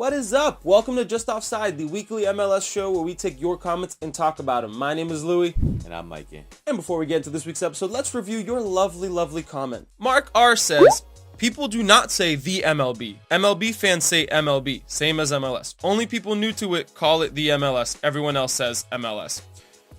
What is up? Welcome to Just Offside, the weekly MLS show where we take your comments and talk about them. My name is Louie. And I'm Mikey. And before we get into this week's episode, let's review your lovely comment. Mark R says, people do not say the MLB. MLB fans say MLB, same as MLS. Only people new to it call it the MLS. Everyone else says MLS.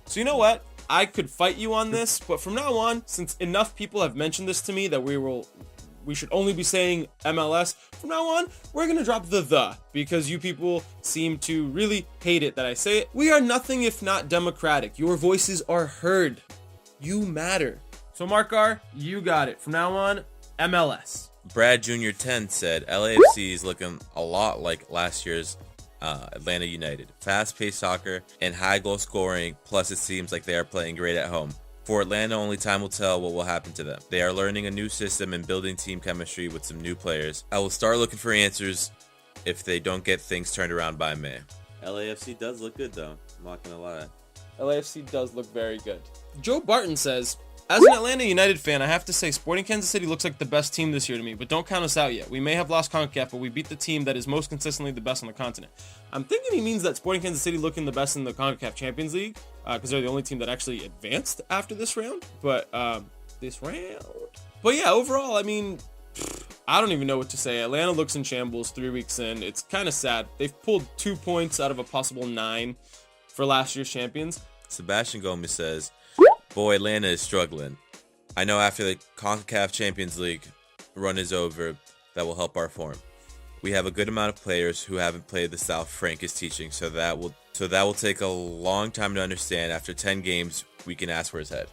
So you know what? I could fight you on this, but from now on, since enough people have mentioned this to me that we should only be saying MLS. From now on, we're going to drop the because you people seem to really hate it that I say it. We are nothing if not democratic. Your voices are heard. You matter. So Mark R, you got it. From now on, MLS. Brad Jr. 10 said LAFC is looking a lot like last year's Atlanta United. Fast-paced soccer and high goal scoring, plus it seems like they are playing great at home. For Atlanta, only time will tell what will happen to them. They are learning a new system and building team chemistry with some new players. I will start looking for answers if they don't get things turned around by May. LAFC does look good, though. I'm not going to lie. LAFC does look very good. Joe Barton says, as an Atlanta United fan, I have to say Sporting Kansas City looks like the best team this year to me, but don't count us out yet. We may have lost CONCACAF, but we beat the team that is most consistently the best on the continent. I'm thinking he means that Sporting Kansas City looking the best in the CONCACAF Champions League, because they're the only team that actually advanced after this round. But yeah, overall, I mean, I don't even know what to say. Atlanta looks in shambles 3 weeks in. It's kind of sad. They've pulled 2 points out of a possible 9 for last year's champions. Sebastian Gomez says, boy, Atlanta is struggling. I know after the CONCACAF Champions League run is over, that will help our form. We have a good amount of players who haven't played the style Frank is teaching, so that will take a long time to understand. After 10 games, we can ask for his head.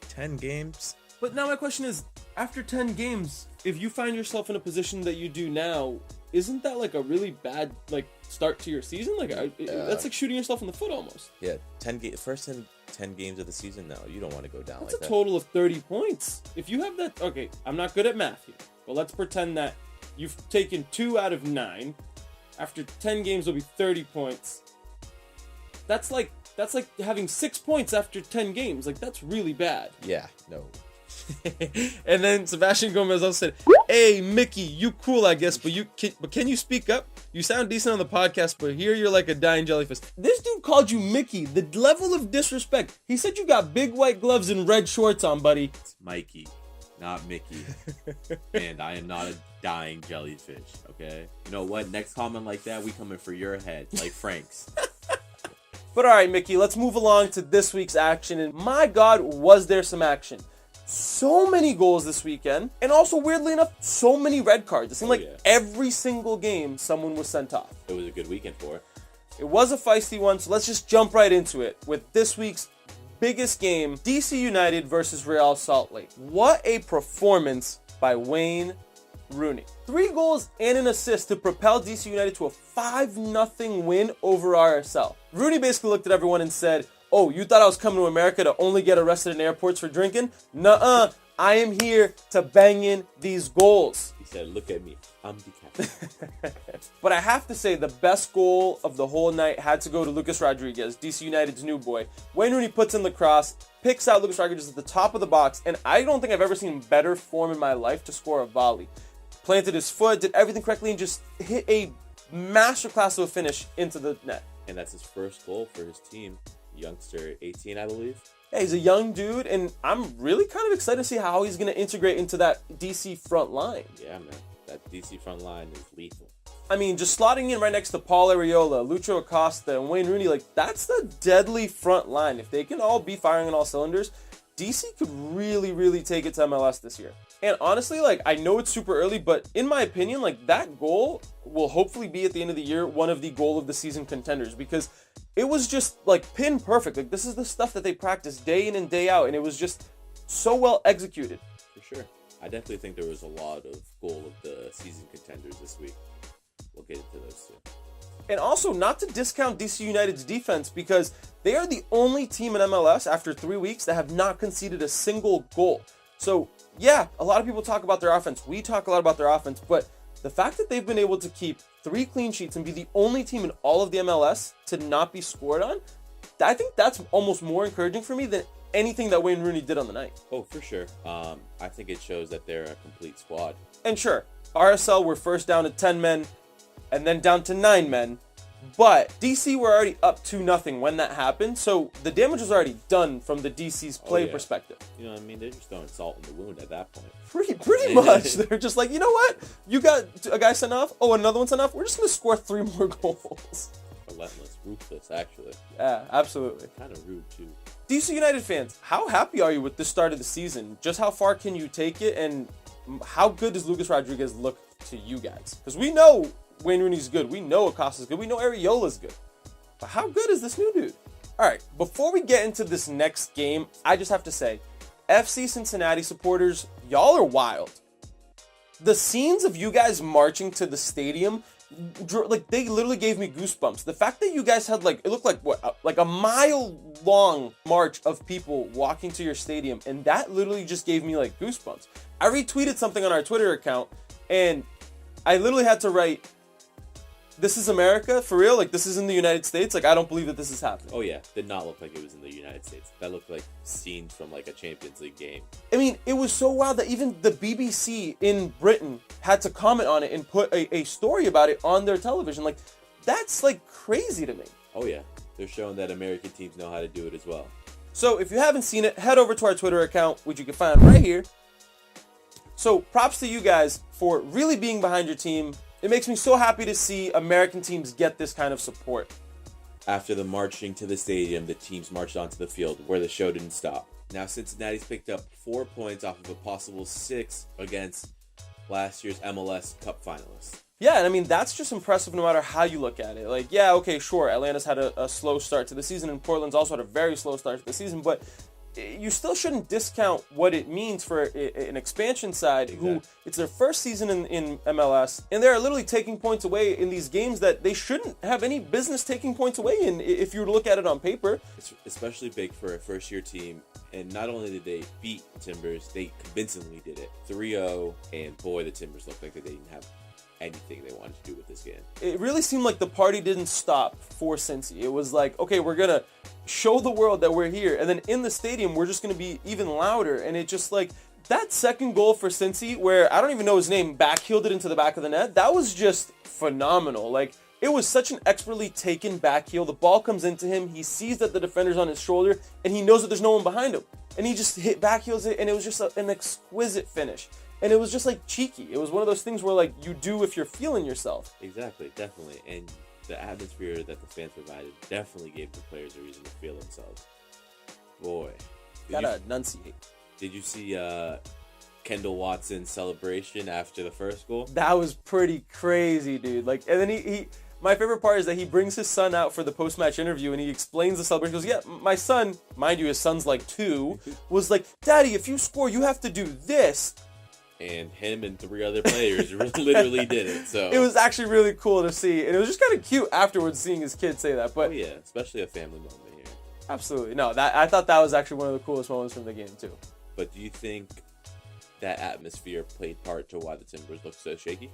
10 games? But now my question is, after 10 games, if you find yourself in a position that you do now, isn't that like a really bad start to your season? That's like shooting yourself in the foot almost. Yeah, first 10 games of the season now. You don't want to go down That's like that. That's a total of 30 points. If you have that, okay, I'm not good at math here, but let's pretend that you've taken 2 out of 9. After 10 games, will be 30 points. That's like having 6 points after 10 games. Like, that's really bad. Yeah, no. And then Sebastian Gomez also said, hey, Mickey, you cool, I guess, but can you speak up? You sound decent on the podcast, but here you're like a dying jellyfish. This dude called you Mickey. The level of disrespect. He said you got big white gloves and red shorts on, buddy. It's Mikey, not Mickey. And I am not a dying jellyfish, okay? You know what? Next comment like that, we coming for your head, like Frank's. But all right, Mickey, let's move along to this week's action. And my God, was there some action. So many goals this weekend, and also weirdly enough, so many red cards. It seemed every single game someone was sent off. It was a good weekend for it. It was a feisty one, so let's just jump right into it with this week's biggest game, D.C United versus Real Salt Lake. What a performance by Wayne Rooney. 3 goals and an assist to propel D.C United to a 5-0 win over RSL. Rooney basically looked at everyone and said, oh, you thought I was coming to America to only get arrested in airports for drinking? Nuh-uh. I am here to bang in these goals. He said, look at me. I'm the captain. But I have to say, the best goal of the whole night had to go to Lucas Rodriguez, DC United's new boy. Wayne Rooney puts in the cross, picks out Lucas Rodriguez at the top of the box, and I don't think I've ever seen better form in my life to score a volley. Planted his foot, did everything correctly, and just hit a masterclass of a finish into the net. And that's his first goal for his team. Youngster, 18, I believe. Yeah, he's a young dude, and I'm really kind of excited to see how he's going to integrate into that DC front line. Yeah, man. That DC front line is lethal. I mean, just slotting in right next to Paul Arriola, Lucho Acosta, and Wayne Rooney, that's the deadly front line. If they can all be firing on all cylinders, DC could really, really take it to MLS this year. And honestly, I know it's super early, but in my opinion, that goal will hopefully be at the end of the year one of the goal of the season contenders, because it was just pin perfect. This is the stuff that they practice day in and day out, and it was just so well executed. For sure. I definitely think there was a lot of goal of the season contenders this week. We'll get into those too. And also, not to discount DC United's defense, because they are the only team in MLS after 3 weeks that have not conceded a single goal. So, yeah, a lot of people talk about their offense. We talk a lot about their offense, but the fact that they've been able to keep 3 clean sheets and be the only team in all of the MLS to not be scored on, I think that's almost more encouraging for me than anything that Wayne Rooney did on the night. Oh, for sure. I think it shows that they're a complete squad. And sure, RSL were first down to 10 men. and then down to 9 men. But DC were already up 2-0 when that happened, so the damage was already done from the DC's play perspective. You know what I mean? They're just throwing salt in the wound at that point. Pretty much. They're just like, you know what? You got a guy sent off. Oh, another one sent off. We're just going to score 3 more goals. Relentless, ruthless, actually. Yeah, absolutely. Kind of rude, too. DC United fans, how happy are you with the start of the season? Just how far can you take it, and how good does Lucas Rodriguez look to you guys? Because we know Wayne Rooney's good. We know Acosta's good. We know Areola's good. But how good is this new dude? All right, before we get into this next game, I just have to say, FC Cincinnati supporters, y'all are wild. The scenes of you guys marching to the stadium, like, they literally gave me goosebumps. The fact that you guys had, like, it looked like, what, like a mile-long march of people walking to your stadium, and that literally just gave me, like, goosebumps. I retweeted something on our Twitter account, and I literally had to write, "This is America, for real? Like, this is in the United States? Like, I don't believe that this is happening." Oh, yeah. Did not look like it was in the United States. That looked like scenes from, like, a Champions League game. I mean, it was so wild that even the BBC in Britain had to comment on it and put a story about it on their television. Like, that's, like, crazy to me. Oh, yeah. They're showing that American teams know how to do it as well. So, if you haven't seen it, head over to our Twitter account, which you can find right here. So, props to you guys for really being behind your team. It makes me so happy to see American teams get this kind of support. After the marching to the stadium, the teams marched onto the field where the show didn't stop. Now Cincinnati's picked up 4 points off of a possible 6 against last year's MLS Cup finalists. Yeah, and I mean, that's just impressive no matter how you look at it. Like, yeah, okay, sure, Atlanta's had a slow start to the season, and Portland's also had a very slow start to the season, but you still shouldn't discount what it means for an expansion side who it's their first season in MLS, and they're literally taking points away in these games that they shouldn't have any business taking points away in if you were to look at it on paper. It's especially big for a first-year team, and not only did they beat the Timbers, they convincingly did it. 3-0, and boy, the Timbers looked like they didn't have anything they wanted to do with this game. It really seemed like the party didn't stop for Cincy. It was like, okay, we're going to show the world that we're here. And then in the stadium, we're just going to be even louder. And it just like, that second goal for Cincy, where I don't even know his name, backheeled it into the back of the net, that was just phenomenal. Like, it was such an expertly taken backheel. The ball comes into him. He sees that the defender's on his shoulder, and he knows that there's no one behind him. And he just backheels it, and it was just an exquisite finish. And it was just like cheeky. It was one of those things where like you do if you're feeling yourself. Exactly, definitely. And the atmosphere that the fans provided definitely gave the players a reason to feel themselves. Boy. Gotta enunciate. Did you see Kendall Waston's celebration after the first goal? That was pretty crazy, dude. Like, and then he my favorite part is that he brings his son out for the post-match interview and he explains the celebration. He goes, yeah, my son, mind you, his son's like 2, was like, Daddy, if you score, you have to do this. And him and 3 other players literally did it. So it was actually really cool to see, and it was just kind of cute afterwards seeing his kid say that. But oh yeah, especially a family moment here. Absolutely, no. I thought that was actually one of the coolest moments from the game too. But do you think that atmosphere played part to why the Timbers looked so shaky?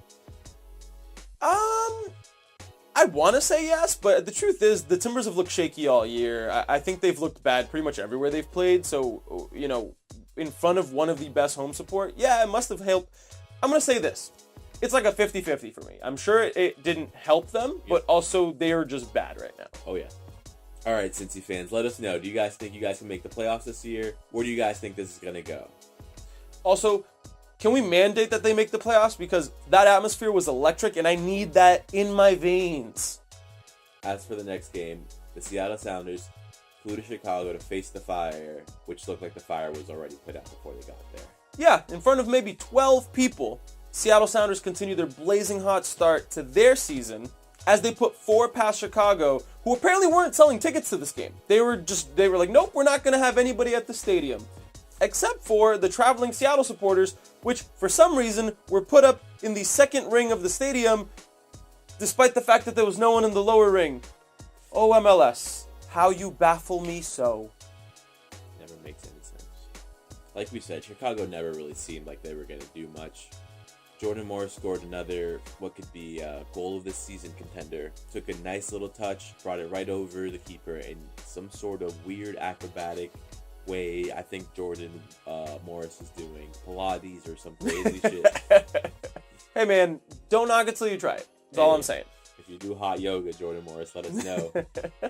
I want to say yes, but the truth is the Timbers have looked shaky all year. I think they've looked bad pretty much everywhere they've played. So you know, in front of one of the best home support, yeah, it must have helped. I'm going to say this. It's like a 50-50 for me. I'm sure it didn't help them, but also they are just bad right now. Oh, yeah. All right, Cincy fans, let us know. Do you guys think you guys can make the playoffs this year? Where do you guys think this is going to go? Also, can we mandate that they make the playoffs? Because that atmosphere was electric, and I need that in my veins. As for the next game, the Seattle Sounders flew to Chicago to face the Fire, which looked like the Fire was already put out before they got there. Yeah, in front of maybe 12 people, Seattle Sounders continue their blazing hot start to their season as they put 4 past Chicago, who apparently weren't selling tickets to this game. They were like, nope, we're not going to have anybody at the stadium. Except for the traveling Seattle supporters, which for some reason were put up in the second ring of the stadium, despite the fact that there was no one in the lower ring. Oh, MLS. How you baffle me so. Never makes any sense. Like we said, Chicago never really seemed like they were going to do much. Jordan Morris scored another, what could be a goal of this season contender. Took a nice little touch, brought it right over the keeper in some sort of weird acrobatic way. I think Jordan Morris is doing Pilates or some crazy shit. Hey man, don't knock it till you try it. That's all I'm saying. If you do hot yoga, Jordan Morris, let us know.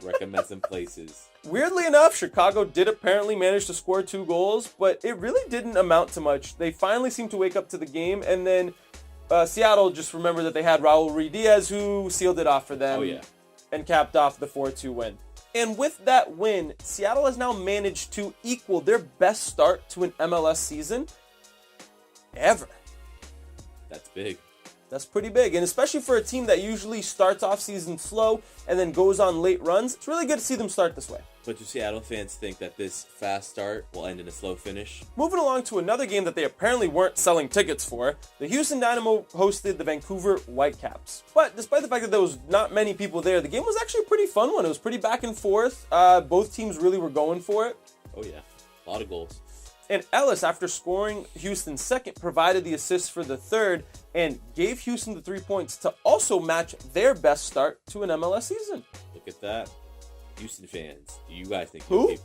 Recommend some places. Weirdly enough, Chicago did apparently manage to score 2 goals, but it really didn't amount to much. They finally seemed to wake up to the game, and then Seattle just remembered that they had Rooney D.C, who sealed it off for them and capped off the 4-2 win. And with that win, Seattle has now managed to equal their best start to an MLS season ever. That's big. That's pretty big, and especially for a team that usually starts off season slow and then goes on late runs, it's really good to see them start this way. But do Seattle fans think that this fast start will end in a slow finish? Moving along to another game that they apparently weren't selling tickets for, the Houston Dynamo hosted the Vancouver Whitecaps. But despite the fact that there was not many people there, the game was actually a pretty fun one. It was pretty back and forth. Both teams really were going for it. Oh yeah, a lot of goals. And Ellis, after scoring Houston's second, provided the assist for the third and gave Houston the 3 points to also match their best start to an MLS season. Look at that. Houston fans, do you guys think who?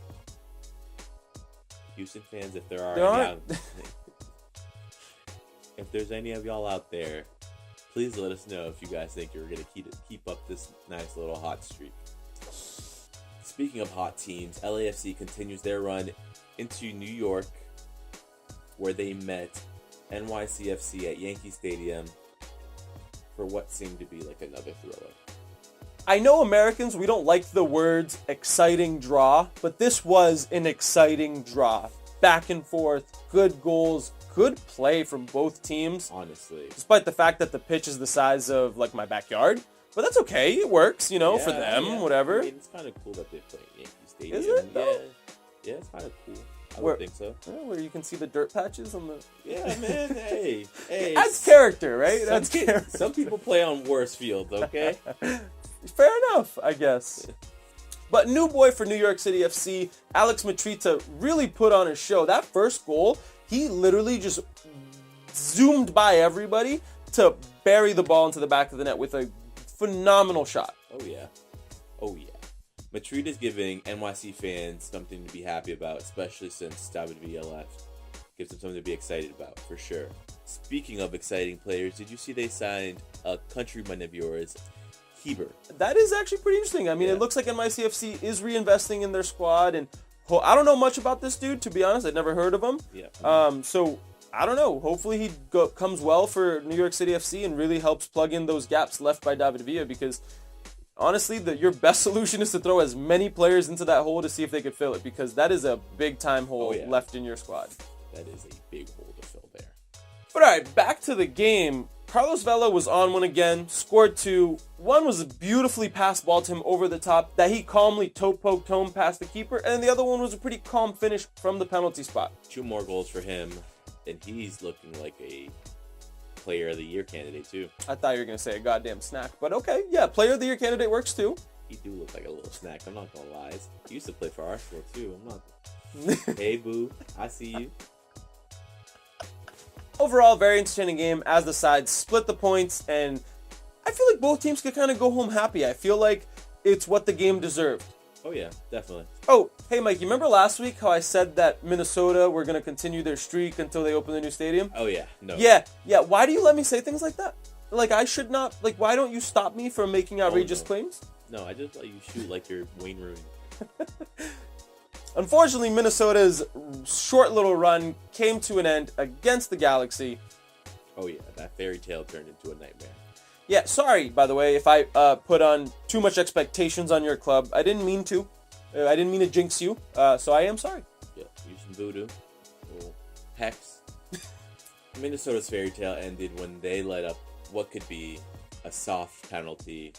Houston fans, if there are There any aren't. if there's any of y'all out there, please let us know if you guys think you're going to keep up this nice little hot streak. Speaking of hot teams, LAFC continues their run into New York, where they met NYCFC at Yankee Stadium for what seemed to be like another thriller. I know Americans, we don't like the words exciting draw, but this was an exciting draw. Back and forth, good goals, good play from both teams. Honestly. Despite the fact that the pitch is the size of like my backyard. But that's okay, it works, for them, whatever. I mean, it's kind of cool that they play at Yankee Stadium. Is it? Yeah, it's kind of cool. I would think so. Where you can see the dirt patches on the... Yeah, man, hey. That's character, right? That's character. Some people play on worse fields, okay? Fair enough, I guess. But new boy for New York City FC, Alex Matrita, really put on a show. That first goal, he literally just zoomed by everybody to bury the ball into the back of the net with a phenomenal shot. Oh, yeah. Matrita's giving NYC fans something to be happy about, especially since David Villa left. Gives them something to be excited about, for sure. Speaking of exciting players, did you see they signed a countryman of yours, Heber? That is actually pretty interesting. I mean, It looks like NYCFC is reinvesting in their squad, and I don't know much about this dude, to be honest. I'd never heard of him. Yeah. So, I don't know. Hopefully he comes well for New York City FC and really helps plug in those gaps left by David Villa, because honestly, your best solution is to throw as many players into that hole to see if they could fill it, because that is a big-time hole left in your squad. That is a big hole to fill there. But all right, back to the game. Carlos Vela was on one again, scored 2. One was a beautifully passed ball to him over the top that he calmly toe-poked home past the keeper, and the other one was a pretty calm finish from the penalty spot. 2 more goals for him, and he's looking like a Player of the Year candidate too. I thought you were going to say a goddamn snack, but okay, yeah, Player of the Year candidate works too. He do look like a little snack, I'm not gonna lie. He used to play for Arsenal too, I'm not. Hey boo, I see you. Overall, very entertaining game as the sides split the points, and I feel like both teams could kind of go home happy. I feel like it's what the game deserved. Oh yeah, definitely. Oh, hey Mike, you remember last week how I said that Minnesota were going to continue their streak until they open the new stadium? Oh yeah, no. Yeah, why do you let me say things like that? Like, I should not, like, why don't you stop me from making outrageous claims? No, I just let you shoot like you're Wayne Rooney. Unfortunately, Minnesota's short little run came to an end against the Galaxy. Oh yeah, that fairy tale turned into a nightmare. Yeah, sorry, by the way, if I put on too much expectations on your club. I didn't mean to. I didn't mean to jinx you, so I am sorry. Yeah, use some voodoo. Little hex. Minnesota's fairy tale ended when they let up what could be a soft penalty,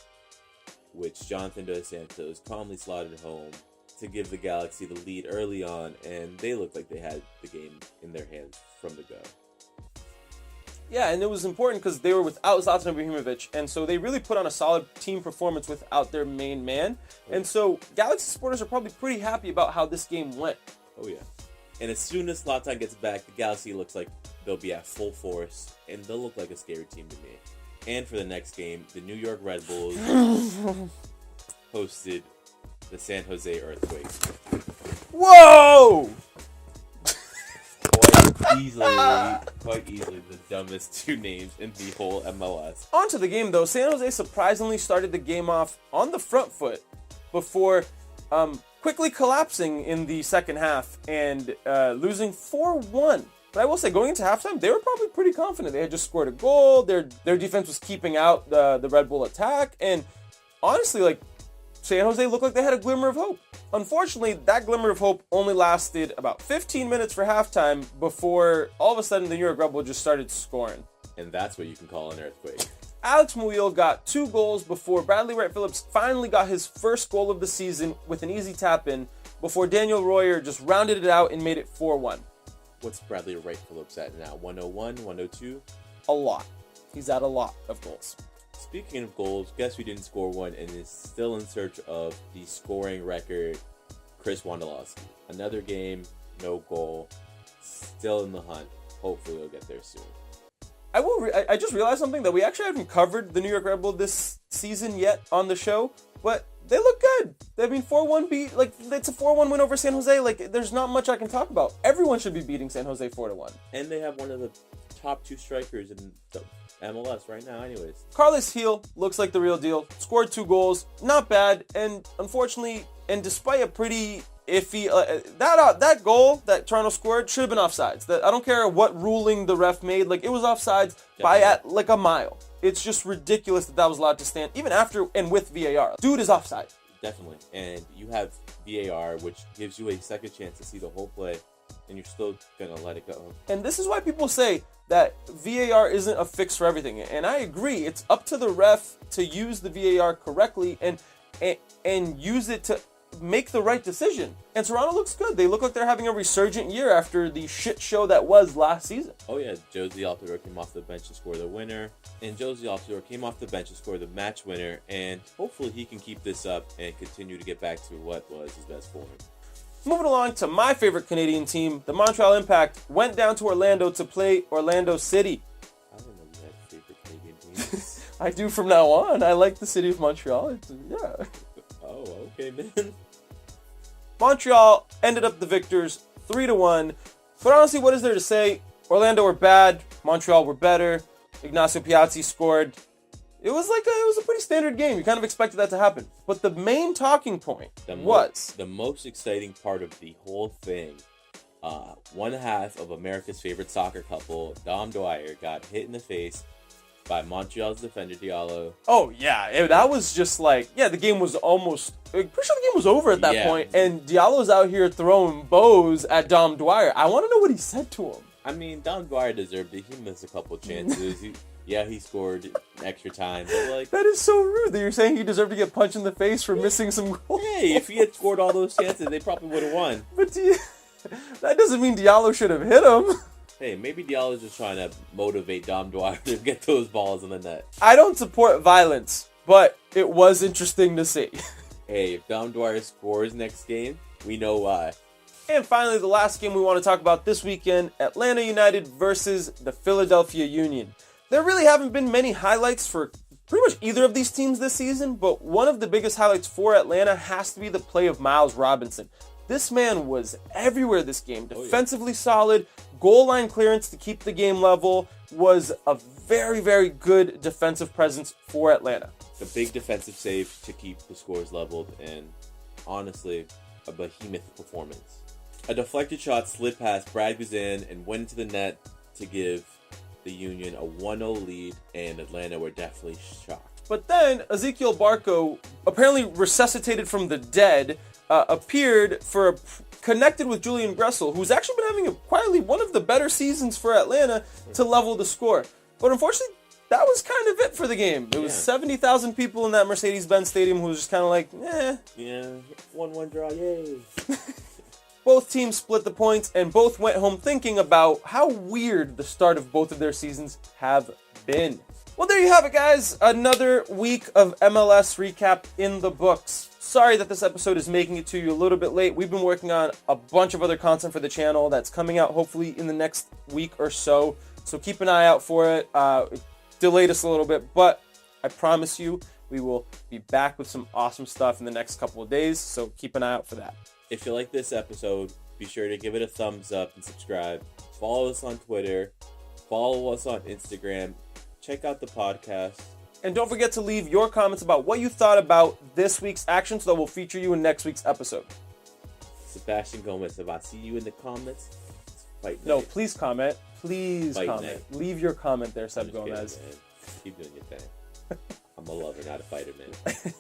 which Jonathan Dos Santos calmly slotted home to give the Galaxy the lead early on, and they looked like they had the game in their hands from the go. Yeah, and it was important because they were without Zlatan Ibrahimovic, and so they really put on a solid team performance without their main man. And so Galaxy supporters are probably pretty happy about how this game went. Oh yeah. And as soon as Zlatan gets back, the Galaxy looks like they'll be at full force, and they'll look like a scary team to me. And for the next game, the New York Red Bulls hosted the San Jose Earthquakes. Whoa! Boy, quite easily the dumbest two names in the whole MLS. On to the game, though. San Jose surprisingly started the game off on the front foot before quickly collapsing in the second half and losing 4-1. But I will say, going into halftime, they were probably pretty confident. They had just scored a goal. Their defense was keeping out the Red Bull attack. And honestly, like, San Jose looked like they had a glimmer of hope. Unfortunately, that glimmer of hope only lasted about 15 minutes for halftime before all of a sudden the New York Red Bull just started scoring. And that's what you can call an earthquake. Alex Muyl got 2 goals before Bradley Wright Phillips finally got his first goal of the season with an easy tap-in before Daniel Royer just rounded it out and made it 4-1. What's Bradley Wright Phillips at now? 101, 102? A lot. He's at a lot of goals. Speaking of goals, guess who didn't score one and is still in search of the scoring record? Chris Wondolowski. Another game, no goal, still in the hunt. Hopefully he'll get there soon. I just realized something, that we actually haven't covered the New York Red Bull this season yet on the show, but they look good. I mean, 4-1 beat, like, it's a 4-1 win over San Jose. Like, there's not much I can talk about. Everyone should be beating San Jose 4-1. And they have one of the top 2 strikers in the MLS right now anyways. Carlos Heel looks like the real deal. Scored 2 goals. Not bad. And unfortunately, and despite a pretty iffy... that goal that Toronto scored should have been offsides. I don't care what ruling the ref made. Like, it was offsides by at like a mile. It's just ridiculous that was allowed to stand, even after and with VAR. Dude is offside. Definitely. And you have VAR, which gives you a second chance to see the whole play, and you're still going to let it go. And this is why people say that VAR isn't a fix for everything. And I agree. It's up to the ref to use the VAR correctly and use it to make the right decision. And Toronto looks good. They look like they're having a resurgent year after the shit show that was last season. Oh yeah, Josie Altidore came off the bench to score the winner. And Josie Altidore came off the bench to score the match winner. And hopefully he can keep this up and continue to get back to what was his best form. Moving along to my favorite Canadian team, the Montreal Impact went down to Orlando to play Orlando City. I don't know you have favorite Canadian teams. I do from now on. I like the city of Montreal. Yeah. Oh, okay, man. Montreal ended up the victors 3-1. But honestly, what is there to say? Orlando were bad. Montreal were better. Ignacio Piazzi scored. It was a pretty standard game. You kind of expected that to happen. But the main talking point was the most exciting part of the whole thing. One half of America's favorite soccer couple, Dom Dwyer, got hit in the face by Montreal's defender Diallo. Oh yeah, that was just like, the game was almost, pretty sure the game was over at that point, and Diallo's out here throwing bows at Dom Dwyer. I want to know what he said to him. I mean, Dom Dwyer deserved it. He missed a couple chances. He scored extra time, but like, that is so rude that you're saying he deserved to get punched in the face for missing some goals. Hey, if he had scored all those chances, they probably would have won. But that doesn't mean Diallo should have hit him. Hey, maybe Diallo's just trying to motivate Dom Dwyer to get those balls in the net. I don't support violence, but it was interesting to see. Hey, if Dom Dwyer scores next game, we know why. And finally, the last game we want to talk about this weekend, Atlanta United versus the Philadelphia Union. There really haven't been many highlights for pretty much either of these teams this season, but one of the biggest highlights for Atlanta has to be the play of Miles Robinson. This man was everywhere this game, defensively solid, goal line clearance to keep the game level, was a very, very good defensive presence for Atlanta. A big defensive save to keep the scores leveled, and honestly, a behemoth performance. A deflected shot slid past Brad Guzan and went into the net to give the Union a 1-0 lead, and Atlanta were definitely shocked. But then Ezekiel Barco, apparently resuscitated from the dead, connected with Julian Gressel, who's actually been having quietly one of the better seasons for Atlanta, to level the score. But unfortunately, that was kind of it for the game. There was 70,000 people in that Mercedes-Benz Stadium who was just kind of like, Yeah, 1-1 draw, yay. Both teams split the points, and both went home thinking about how weird the start of both of their seasons have been. Well, there you have it, guys. Another week of MLS recap in the books. Sorry that this episode is making it to you a little bit late. We've been working on a bunch of other content for the channel that's coming out hopefully in the next week or so. So keep an eye out for it. It delayed us a little bit, but I promise you we will be back with some awesome stuff in the next couple of days. So keep an eye out for that. If you like this episode, be sure to give it a thumbs up and subscribe. Follow us on Twitter. Follow us on Instagram. Check out the podcast. And don't forget to leave your comments about what you thought about this week's action so that we'll feature you in next week's episode. Sebastian Gomez, if I see you in the comments, it's fight night. No, please comment. Please Fight comment. night. Leave your comment there, I'm Seb just Gomez. kidding, man. Keep doing your thing. I'm a lover, not a fighter, man.